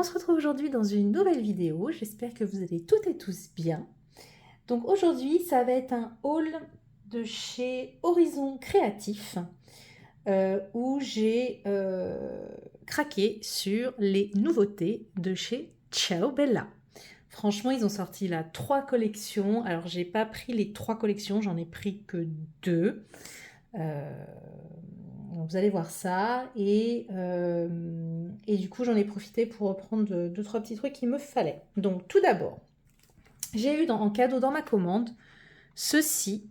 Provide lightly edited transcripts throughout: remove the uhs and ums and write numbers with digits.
on se retrouve aujourd'hui dans une nouvelle vidéo. J'espère que vous allez toutes et tous bien. Donc aujourd'hui, ça va être un haul de chez Horizon Créatif où j'ai craqué sur les nouveautés de chez Ciao Bella. Franchement, ils ont sorti là 3 collections. Alors, j'ai pas pris les 3 collections, j'en ai pris que 2. Donc vous allez voir ça. Et du coup, j'en ai profité pour reprendre 2-3 petits trucs qu'il me fallait. Donc, tout d'abord, j'ai eu en cadeau dans ma commande ceci.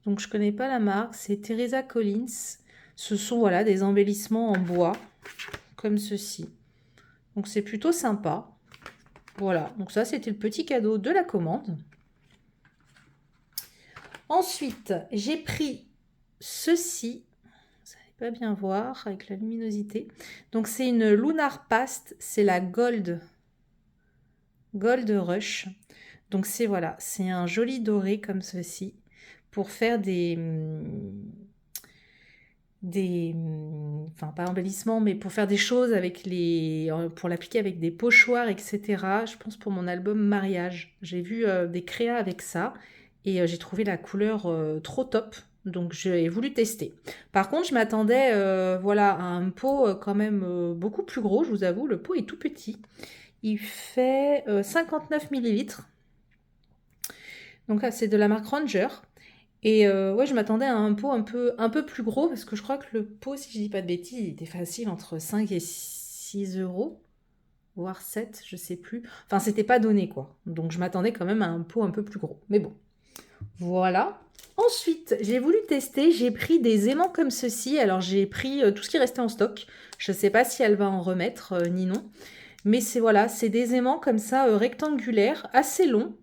Donc, je connais pas la marque. C'est Teresa Collins. Ce sont voilà, des embellissements en bois, comme ceci. Donc, c'est plutôt sympa. Voilà, donc ça, c'était le petit cadeau de la commande. Ensuite, j'ai pris ceci. Vous n'allez pas bien voir avec la luminosité. Donc, c'est une Lunar Past. C'est la Gold Rush. Donc, c'est voilà, c'est un joli doré comme ceci pour faire enfin pas embellissement, mais pour faire des choses avec pour l'appliquer avec des pochoirs, etc. Je pense pour mon album mariage. J'ai vu des créas avec ça et j'ai trouvé la couleur trop top. Donc j'ai voulu tester. Par contre, je m'attendais voilà, à un pot quand même beaucoup plus gros, je vous avoue. Le pot est tout petit. Il fait 59 millilitres. Donc là, c'est de la marque Ranger. Et ouais, je m'attendais à un pot un peu plus gros parce que je crois que le pot, si je dis pas de bêtises, il était facile entre 5 et 6 euros, voire 7, je sais plus. Enfin, c'était pas donné quoi. Donc je m'attendais quand même à un pot un peu plus gros. Mais bon, voilà. Ensuite, j'ai voulu tester, j'ai pris des aimants comme ceci. Alors j'ai pris tout ce qui restait en stock. Je sais pas si elle va en remettre ni non. Mais c'est voilà, c'est des aimants comme ça rectangulaires, assez longs.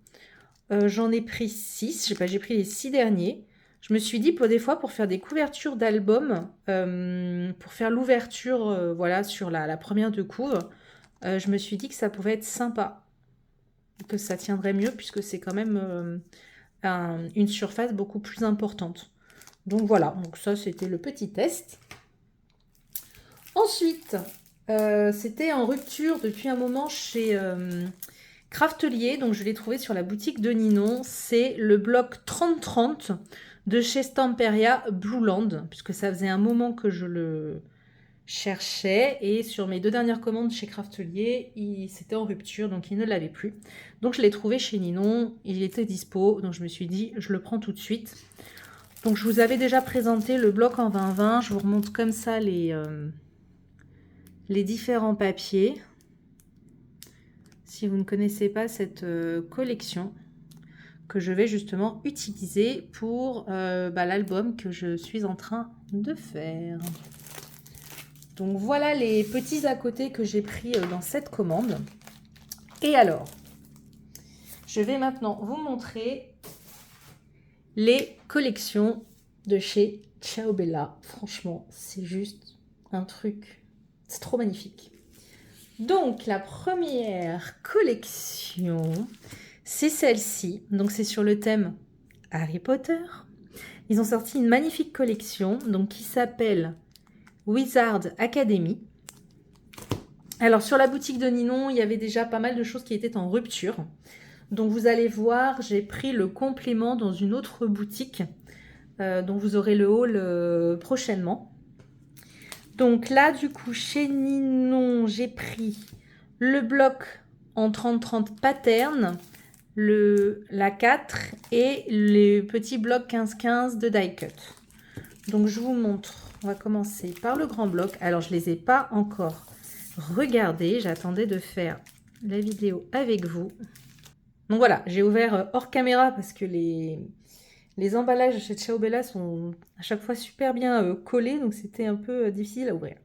J'en ai pris 6, j'ai pris les 6 derniers. Je me suis dit pour des fois pour faire des couvertures d'albums, pour faire l'ouverture voilà, sur la première de couve, je me suis dit que ça pouvait être sympa, que ça tiendrait mieux puisque c'est quand même une surface beaucoup plus importante. Donc voilà, donc ça c'était le petit test. Ensuite, c'était en rupture depuis un moment chez Craftelier, donc je l'ai trouvé sur la boutique de Ninon. C'est le bloc 3030 de chez Stamperia Blueland, puisque ça faisait un moment que je le cherchais. Et sur mes 2 dernières commandes chez Craftelier, c'était en rupture, donc il ne l'avait plus. Donc je l'ai trouvé chez Ninon, il était dispo, donc je me suis dit, je le prends tout de suite. Donc je vous avais déjà présenté le bloc en 2020, je vous remonte comme ça les différents papiers. Si vous ne connaissez pas cette collection que je vais justement utiliser pour l'album que je suis en train de faire. Donc voilà les petits à côté que j'ai pris dans cette commande. Et alors, je vais maintenant vous montrer les collections de chez Ciao Bella. Franchement, c'est juste un truc, c'est trop magnifique. Donc la première collection, c'est celle-ci. Donc c'est sur le thème Harry Potter. Ils ont sorti une magnifique collection donc, qui s'appelle Wizard Academy. Alors sur la boutique de Ninon, il y avait déjà pas mal de choses qui étaient en rupture. Donc vous allez voir, j'ai pris le complément dans une autre boutique. Donc vous aurez le haul prochainement. Donc là, du coup, chez Ninon, j'ai pris le bloc en 30-30 pattern, la 4 et les petits blocs 15-15 de die cut. Donc je vous montre, on va commencer par le grand bloc. Alors je ne les ai pas encore regardés, j'attendais de faire la vidéo avec vous. Donc voilà, j'ai ouvert hors caméra parce que les emballages chez Ciao Bella sont à chaque fois super bien collés, donc c'était un peu difficile à ouvrir.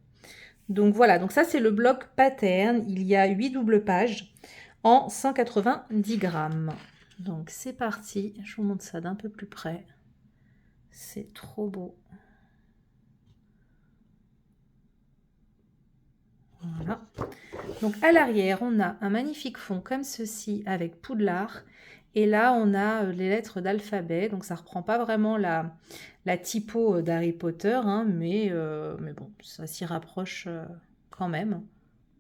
Donc voilà, donc ça c'est le bloc pattern. Il y a 8 doubles pages en 190 grammes. Donc c'est parti, je vous montre ça d'un peu plus près. C'est trop beau. Voilà. Donc à l'arrière, on a un magnifique fond comme ceci avec Poudlard. Et là, on a les lettres d'alphabet. Donc ça reprend pas vraiment la typo d'Harry Potter, hein, mais bon, ça s'y rapproche quand même.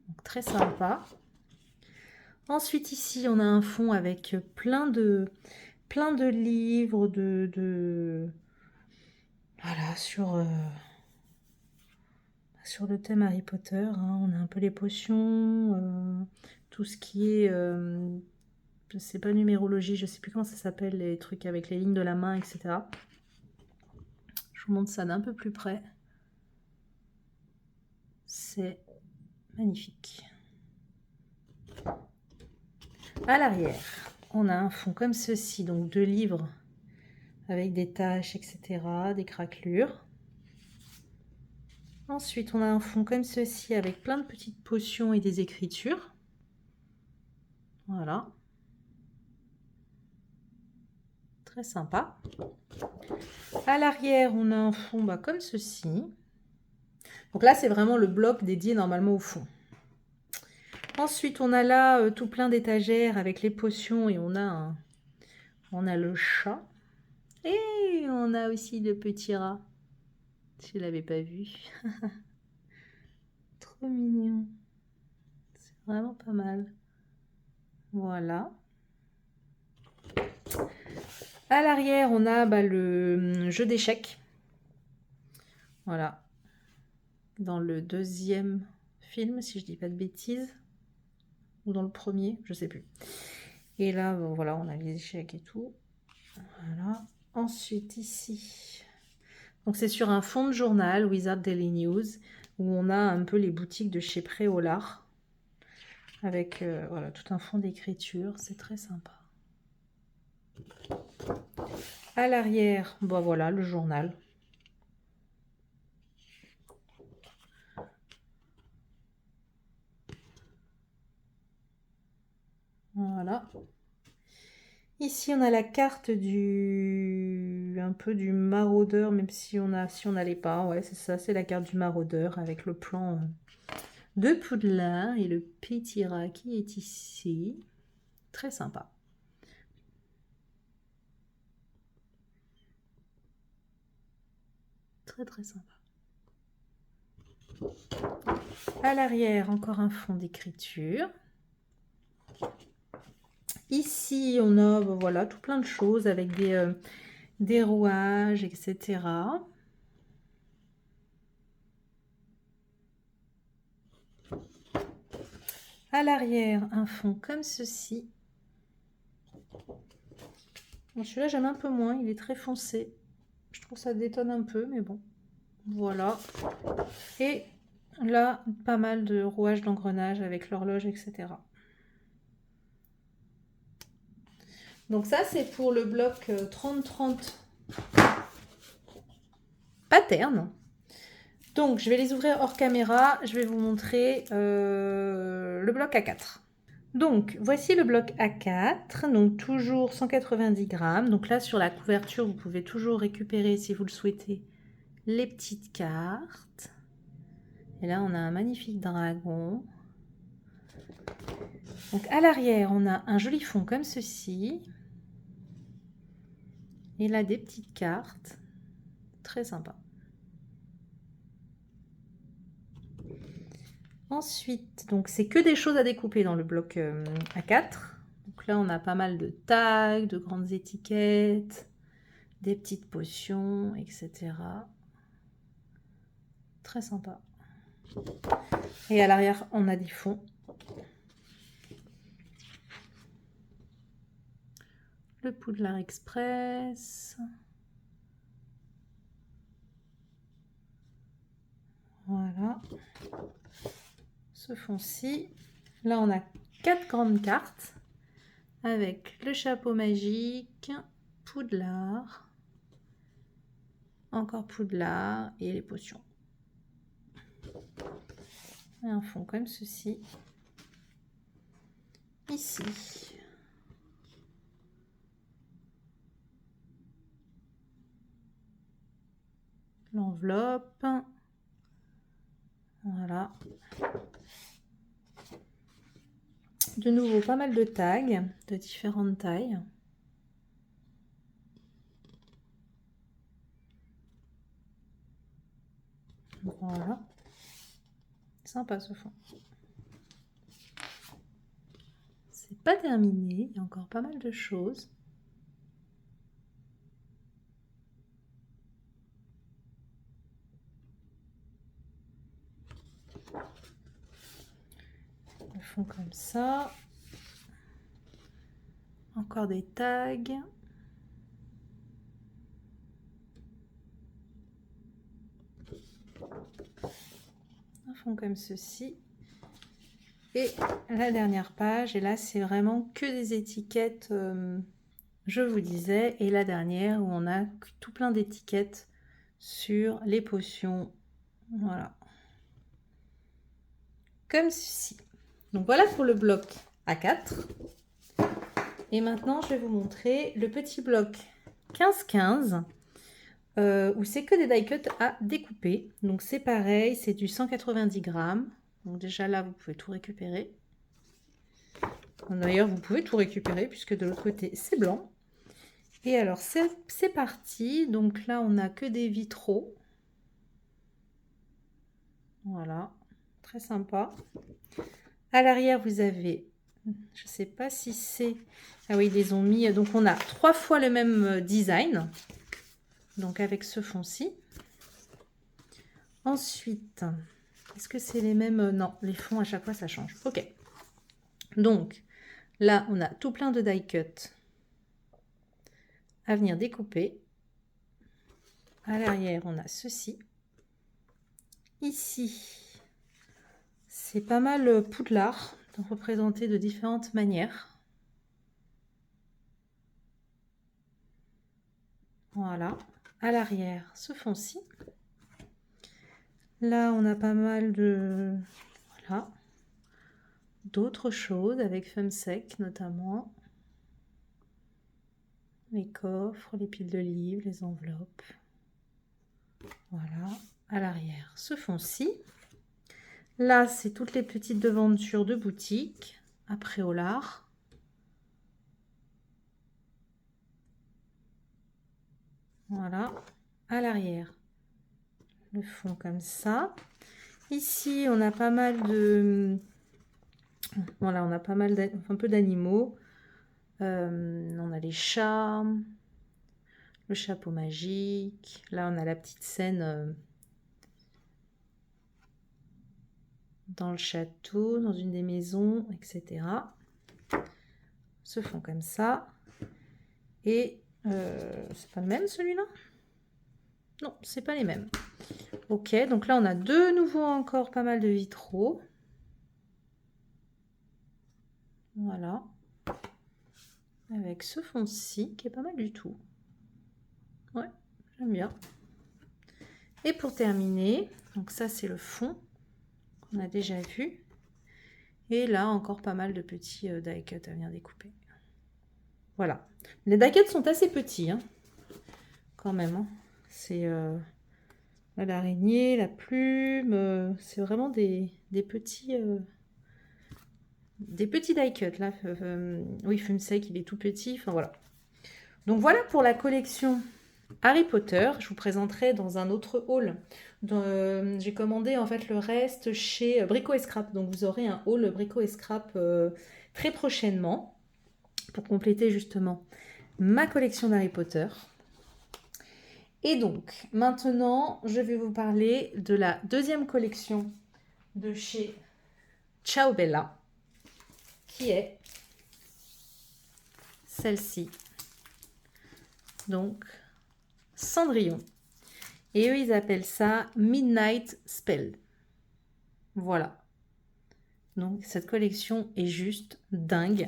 Donc, très sympa. Ensuite, ici, on a un fond avec plein de livres voilà, sur le thème Harry Potter, hein. On a un peu les potions, tout ce qui est, je sais pas, numérologie, je sais plus comment ça s'appelle, les trucs avec les lignes de la main, etc. Je vous montre ça d'un peu plus près. C'est magnifique. À l'arrière, on a un fond comme ceci, donc 2 livres avec des taches, etc., des craquelures. Ensuite, on a un fond comme ceci avec plein de petites potions et des écritures. Voilà. Très sympa. À l'arrière, on a un fond comme ceci. Donc là, c'est vraiment le bloc dédié normalement au fond. Ensuite, on a là tout plein d'étagères avec les potions et on a le chat. Et on a aussi le petit rat. Je ne l'avais pas vu. Trop mignon. C'est vraiment pas mal. Voilà. À l'arrière, on a le jeu d'échecs. Voilà. Dans le 2e film, si je dis pas de bêtises. Ou dans le premier, je sais plus. Et là, voilà, on a les échecs et tout. Voilà. Ensuite, ici. Donc, c'est sur un fond de journal, Wizard Daily News, où on a un peu les boutiques de chez Préolard. Avec voilà, tout un fond d'écriture. C'est très sympa. À l'arrière, voilà, le journal. Voilà. Ici, on a la carte un peu du maraudeur, même si on n'allait pas. Ouais, c'est ça, c'est la carte du maraudeur avec le plan de Poudlard et le petit rat qui est ici. Très sympa. Très très sympa. À l'arrière, encore un fond d'écriture. Ici, on a voilà, tout plein de choses avec des rouages, etc. À l'arrière, un fond comme ceci. Celui-là, j'aime un peu moins, il est très foncé. Je trouve que ça détonne un peu, mais bon. Voilà. Et là, pas mal de rouages d'engrenage avec l'horloge, etc. Donc ça, c'est pour le bloc 30-30 pattern. Donc, je vais les ouvrir hors caméra. Je vais vous montrer le bloc A4. Donc, voici le bloc A4. Donc, toujours 190 grammes. Donc là, sur la couverture, vous pouvez toujours récupérer, si vous le souhaitez, les petites cartes. Et là, on a un magnifique dragon. Donc, à l'arrière, on a un joli fond comme ceci. Et là, des petites cartes. Très sympa. Ensuite, donc c'est que des choses à découper dans le bloc A4. Donc là, on a pas mal de tags, de grandes étiquettes, des petites potions, etc. Très sympa. Et à l'arrière, on a des fonds. Le Poudlard Express. Voilà. Ce fond-ci. Là, on a 4 grandes cartes avec le chapeau magique, Poudlard, encore Poudlard et les potions. Et un fond comme ceci. Ici. L'enveloppe. Voilà. De nouveau, pas mal de tags de différentes tailles. Voilà. Sympa ce fond. pas terminé, il y a encore pas mal de choses. Le fond comme ça. Encore des tags. Un fond comme ceci. Et la dernière page, et là c'est vraiment que des étiquettes, je vous disais, et la dernière où on a tout plein d'étiquettes sur les potions, voilà, comme ceci. Donc voilà pour le bloc A4. Et maintenant je vais vous montrer le petit bloc 15-15, où c'est que des die cuts à découper. Donc c'est pareil, c'est du 190 grammes. Donc déjà là, vous pouvez tout récupérer. D'ailleurs, vous pouvez tout récupérer puisque de l'autre côté, c'est blanc. Et alors, c'est parti. Donc là, on n'a que des vitraux. Voilà, très sympa. À l'arrière, vous avez, je ne sais pas si c'est... Ah oui, ils les ont mis. Donc on a 3 fois le même design. Donc avec ce fond-ci. Ensuite... Est-ce que c'est les mêmes? Non, les fonds à chaque fois ça change. Ok. Donc là, on a tout plein de die cut à venir découper. À l'arrière, on a ceci. Ici, c'est pas mal Poudlard, représenté de différentes manières. Voilà. À l'arrière, ce fond-ci. Là, on a pas mal de... Voilà. D'autres choses avec Fumsec notamment. Les coffres, les piles de livres, les enveloppes. Voilà. À l'arrière, ce fond-ci. Là, c'est toutes les petites devantures de boutique. Après au lard. Voilà. À l'arrière, le fond comme ça. Ici, on a pas mal de... Voilà, on a pas mal un peu d'animaux. On a les chats, le chapeau magique. Là, on a la petite scène dans le château, dans une des maisons, etc. Se font comme ça. Et c'est pas le même celui-là? Non, c'est pas les mêmes. Ok, donc là, on a de nouveau encore pas mal de vitraux. Voilà. Avec ce fond-ci, qui est pas mal du tout. Ouais, j'aime bien. Et pour terminer, donc ça, c'est le fond qu'on a déjà vu. Et là, encore pas mal de petits die cuts à venir découper. Voilà. Les die cuts sont assez petits, hein, quand même. Hein. C'est l'araignée, la plume. C'est vraiment des petits... Des petits die cuts là, oui, Fumsec, il est tout petit, enfin voilà. Donc voilà pour la collection Harry Potter. Je vous présenterai dans un autre haul. J'ai commandé en fait le reste chez Brico et Scrap, donc vous aurez un haul Brico et Scrap très prochainement pour compléter justement ma collection d'Harry Potter. Et donc maintenant, je vais vous parler de la deuxième collection de chez Ciao Bella, qui est celle-ci. Donc, Cendrillon. Et eux, ils appellent ça Midnight Spell. Voilà. Donc, cette collection est juste dingue.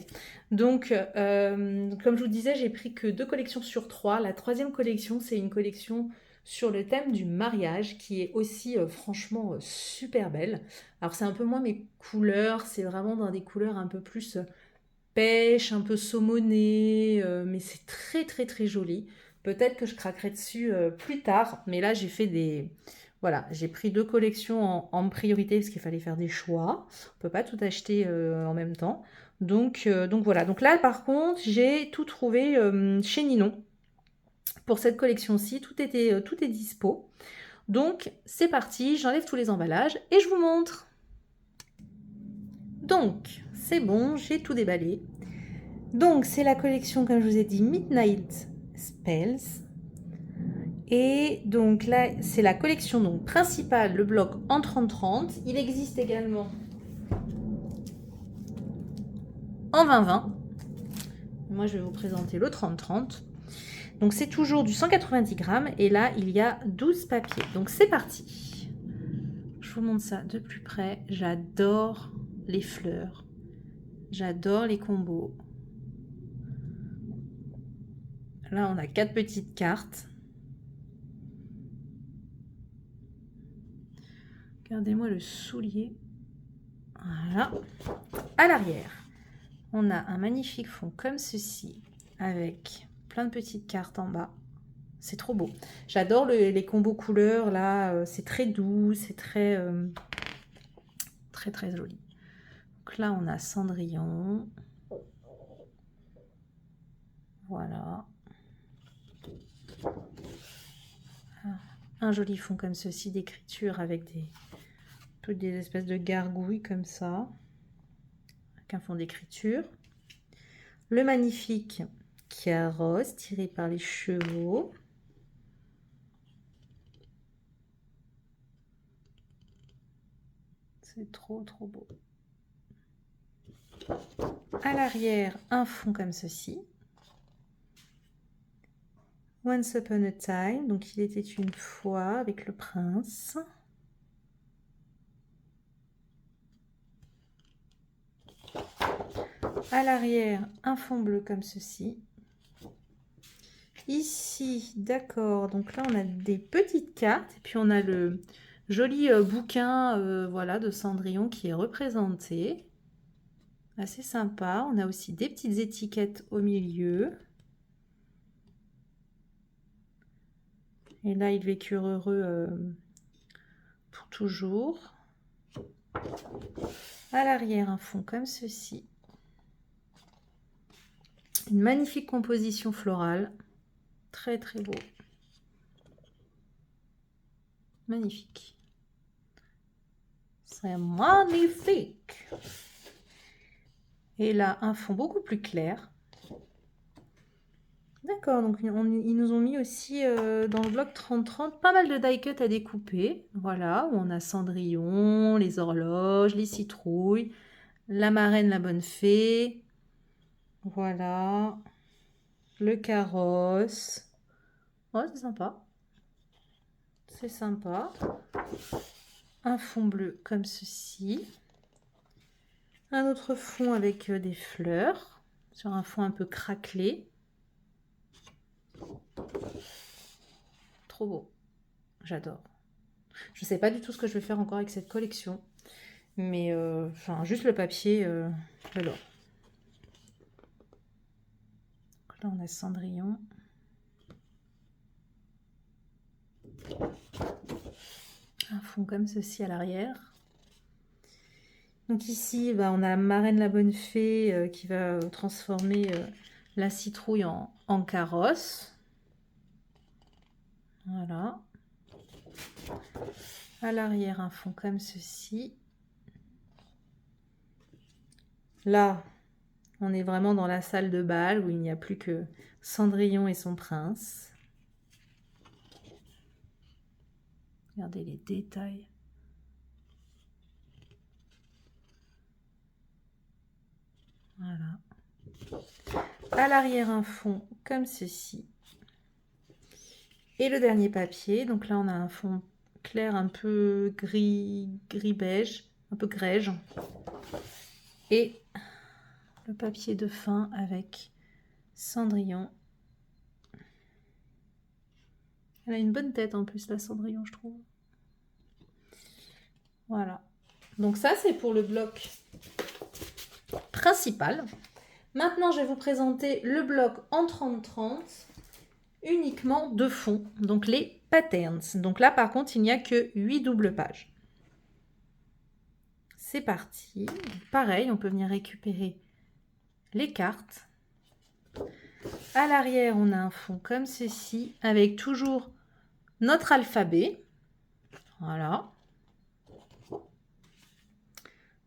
Donc, comme je vous disais, j'ai pris que 2 collections sur 3. La 3e collection, c'est une collection sur le thème du mariage, qui est aussi franchement super belle. Alors, c'est un peu moins mes couleurs. C'est vraiment dans des couleurs un peu plus... pêche, un peu saumonné, mais c'est très très très joli. Peut-être que je craquerai dessus plus tard, mais là j'ai fait des... Voilà, j'ai pris 2 collections en priorité parce qu'il fallait faire des choix. On ne peut pas tout acheter en même temps. Donc voilà, donc là par contre j'ai tout trouvé chez Ninon. Pour cette collection-ci, tout est dispo. Donc c'est parti, j'enlève tous les emballages et je vous montre. Donc c'est bon, j'ai tout déballé. Donc, c'est la collection, comme je vous ai dit, Midnight Spells. Et donc là, c'est la collection donc, principale, le bloc en 30-30. Il existe également en 20-20. Moi, je vais vous présenter le 30-30. Donc, c'est toujours du 190 grammes. Et là, il y a 12 papiers. Donc, c'est parti. Je vous montre ça de plus près. J'adore les fleurs. J'adore les combos. Là, on a 4 petites cartes. Regardez-moi le soulier. Voilà. À l'arrière, on a un magnifique fond comme ceci, avec plein de petites cartes en bas. C'est trop beau. J'adore les combos couleurs, là. C'est très doux, c'est très, très joli. Donc là, on a Cendrillon. Voilà. Un joli fond comme ceci d'écriture avec des espèces de gargouilles comme ça. Avec un fond d'écriture. Le magnifique carrosse tiré par les chevaux. C'est trop beau. À l'arrière, un fond comme ceci. Once upon a time, donc il était une fois avec le prince. À l'arrière, un fond bleu comme ceci. Ici, d'accord, donc là on a des petites cartes et puis on a le joli bouquin voilà, de Cendrillon qui est représenté. Assez sympa. On a aussi des petites étiquettes au milieu. Et là, ils vécurent heureux pour toujours. À l'arrière, un fond comme ceci. Une magnifique composition florale. Très beau. Magnifique. C'est magnifique. Et là, un fond beaucoup plus clair. D'accord, donc ils nous ont mis aussi dans le bloc 30-30 pas mal de die cut à découper. Voilà, où on a Cendrillon, les horloges, les citrouilles, la marraine, la bonne fée. Voilà. Le carrosse. Oh, c'est sympa. C'est sympa. Un fond bleu comme ceci. Un autre fond avec des fleurs. Sur un fond un peu craquelé. Trop beau. J'adore. Je ne sais pas du tout ce que je vais faire encore avec cette collection. Mais enfin, juste le papier, j'adore. Là, on a Cendrillon. Un fond comme ceci à l'arrière. Donc ici, bah, on a Marraine la bonne fée qui va transformer la citrouille en carrosse. Voilà. À l'arrière, un fond comme ceci. Là, on est vraiment dans la salle de bal où il n'y a plus que Cendrillon et son prince. Regardez les détails. Voilà. À l'arrière, un fond comme ceci. Et le dernier papier, donc là on a un fond clair un peu gris beige, un peu grège. Et le papier de fin avec Cendrillon. Elle a une bonne tête en plus la Cendrillon, je trouve. Voilà. Donc ça c'est pour le bloc principal. Maintenant je vais vous présenter le bloc en 30-30. Uniquement de fond, donc les patterns. Donc là, par contre, il n'y a que 8 doubles pages. C'est parti. Pareil, on peut venir récupérer les cartes. À l'arrière, on a un fond comme ceci, avec toujours notre alphabet. Voilà.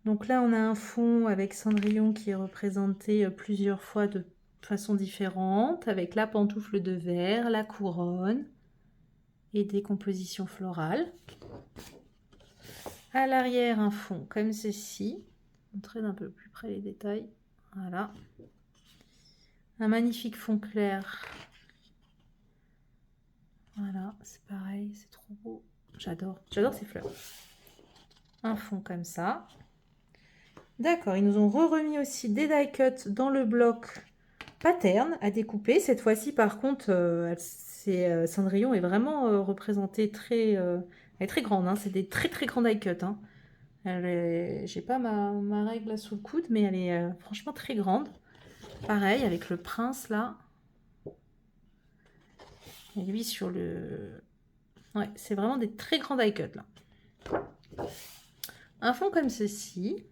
Donc là, on a un fond avec Cendrillon qui est représenté plusieurs fois de façon différente, avec la pantoufle de verre, la couronne et des compositions florales. À l'arrière, un fond comme ceci. Montrer d'un peu plus près les détails. Voilà. Un magnifique fond clair. Voilà, c'est pareil, c'est trop beau. J'adore ces fleurs. Un fond comme ça. D'accord, ils nous ont remis aussi des die cuts dans le bloc pattern à découper. Cette fois-ci, par contre, Cendrillon est vraiment représentée très, elle est très grande. Hein. C'est des très très grands die cuts. Hein. J'ai pas ma règle là sous le coude, mais elle est franchement très grande. Pareil avec le prince là. Et lui sur le... Ouais, c'est vraiment des très grands die cuts là. Un fond comme ceci.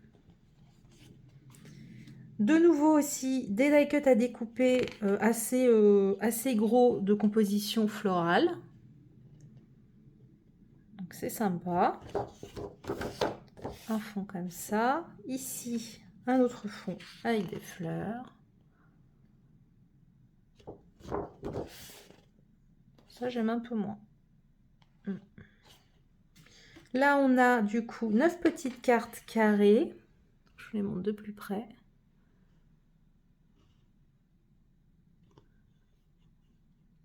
De nouveau aussi des die cuts à découper assez gros de composition florale. Donc c'est sympa. Un fond comme ça. Ici, un autre fond avec des fleurs. Ça, j'aime un peu moins. Là, on a du coup 9 petites cartes carrées. Je vous les montre de plus près.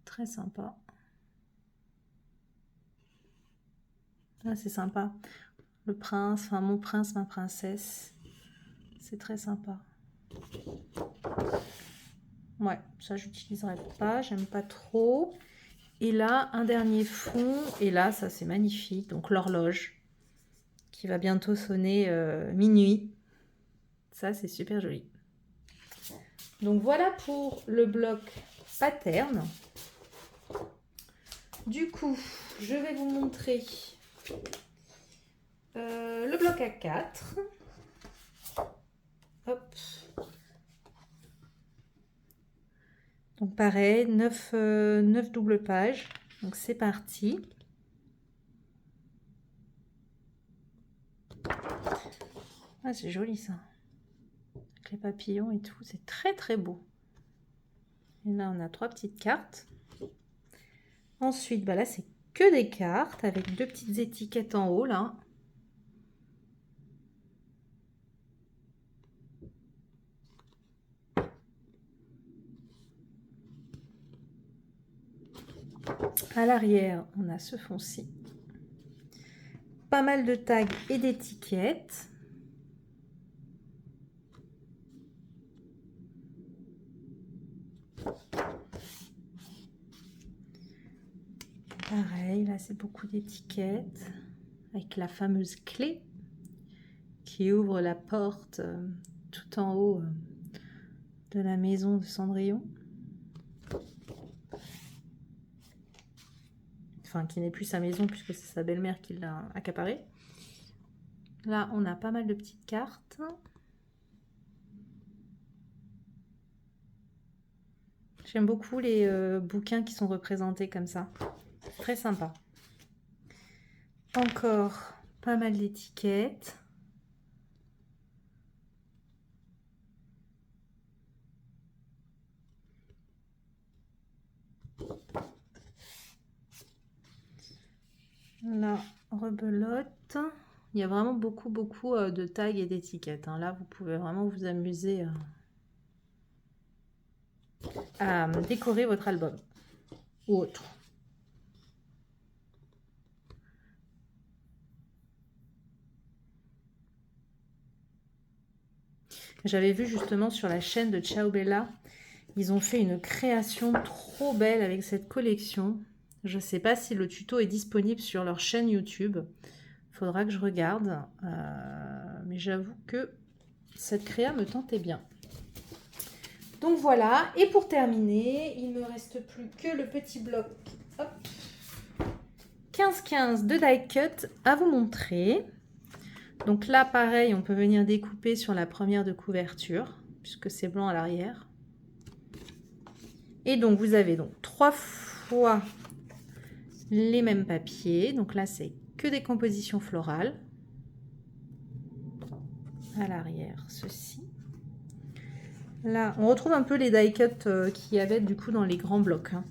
Très sympa. Ah, c'est sympa. Le prince, enfin mon prince, ma princesse. C'est très sympa. Ouais, ça j'utiliserai pas, j'aime pas trop. Et là, un dernier fond. Et là, ça c'est magnifique. Donc l'horloge qui va bientôt sonner minuit. Ça, c'est super joli. Donc voilà pour le bloc pattern. Du coup, je vais vous montrer le bloc A4. Hop. Donc pareil, 9 doubles pages. Donc c'est parti. Ah, c'est joli ça. Avec les papillons et tout, c'est très très beau. Et là, on a 3 petites cartes. Ensuite, bah là, c'est que des cartes avec 2 petites étiquettes en haut là. À l'arrière, on a ce fond-ci. Pas mal de tags et d'étiquettes. Pareil, là c'est beaucoup d'étiquettes avec la fameuse clé qui ouvre la porte tout en haut de la maison de Cendrillon. Enfin, qui n'est plus sa maison puisque c'est sa belle-mère qui l'a accaparée. Là, on a pas mal de petites cartes. J'aime beaucoup les bouquins qui sont représentés comme ça. Très sympa. Encore pas mal d'étiquettes. La rebelote. Il y a vraiment beaucoup de tags et d'étiquettes. Hein. Là, vous pouvez vraiment vous amuser à décorer votre album ou autre. J'avais vu justement sur la chaîne de Ciao Bella, ils ont fait une création trop belle avec cette collection. Je ne sais pas si le tuto est disponible sur leur chaîne YouTube. Il faudra que je regarde. Mais j'avoue que cette créa me tentait bien. Donc voilà. Et pour terminer, il ne me reste plus que le petit bloc 15-15 de die cut à vous montrer. Donc là, pareil, on peut venir découper sur la première de couverture, puisque c'est blanc à l'arrière. Et donc, vous avez donc 3 fois les mêmes papiers. Donc là, c'est que des compositions florales. à l'arrière, ceci. Là, on retrouve un peu les die cuts qu'il y avait du coup dans les grands blocs. Hein.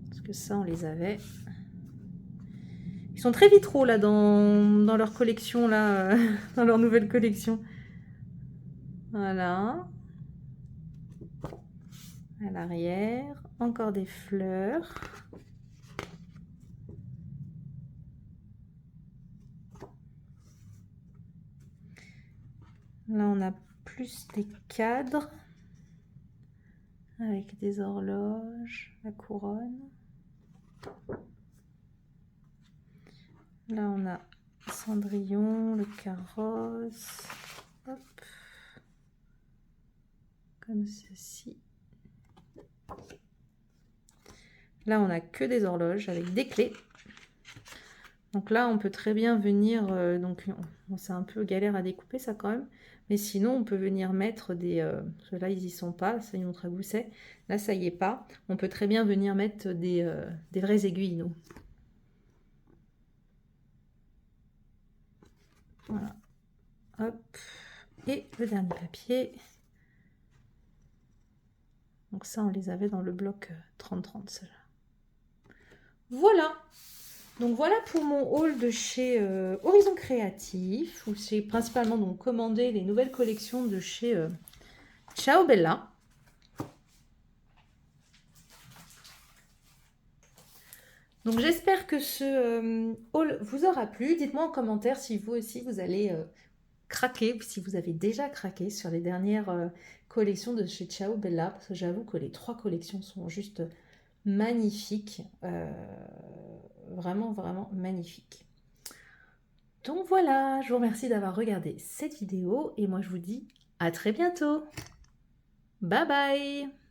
Parce que ça, on les avait. Ils sont très vitraux là dans leur collection, là, dans leur nouvelle collection. Voilà. À l'arrière, encore des fleurs. Là, on a plus des cadres avec des horloges, la couronne. Là, on a Cendrillon, le carrosse. Hop. Comme ceci. Là, on a que des horloges avec des clés. Donc là, on peut très bien venir... donc, c'est un peu galère à découper, ça, quand même. Mais sinon, on peut venir mettre des... Ceux-là, ils y sont pas. Ça, ils montrent à gousset. Là, ça y est pas. On peut très bien venir mettre des vraies aiguilles, nous. Voilà. Hop. Et le dernier papier. Donc ça, on les avait dans le bloc 30-30, ceux-là. Voilà. Donc voilà pour mon haul de chez Horizon Créatif, où j'ai principalement donc commandé les nouvelles collections de chez Ciao Bella. Donc j'espère que ce haul vous aura plu. Dites-moi en commentaire si vous aussi vous allez craquer, si vous avez déjà craqué sur les dernières collections de chez Ciao Bella, parce que j'avoue que les 3 collections sont juste magnifiques. Vraiment, vraiment magnifiques. Donc voilà, je vous remercie d'avoir regardé cette vidéo et moi je vous dis à très bientôt. Bye bye!